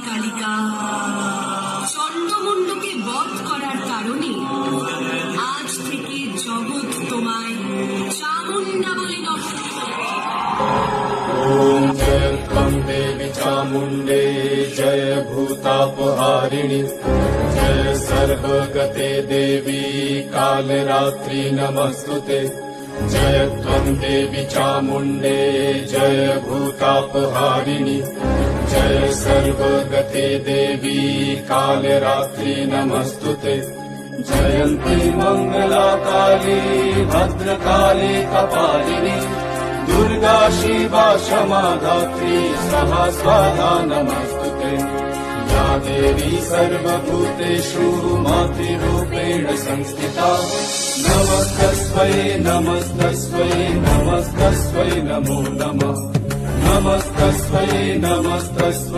কালিকা চন্ডমুণ্ডকে বধ করার কারণে আজ থেকে জগৎ তোমায় চামুণ্ডা বলে নমস্কার। ओम जय त्वं देवी चामुण्डे जय भूतापहारिणि जय सर्वगते देवी कालरात्रि नमस्तुते जय त्वं देवी चामुण्डे जय भूतापहारिणि जय सर्वगते देवी कालरात्रि नमस्तुते जयन्ती मंगला काली भद्रकाली कपालिनी दुर्गा शिवा क्षमा धात्री स्वाहा स्वाहा नमस्तुते या देवी सर्वभूतेषु मातृरूपेण संस्थिता नमस्तस्मै नमस्तस्मै नमस्तस्मै नमो नमः नमस्तस्मै नमस्तस्मै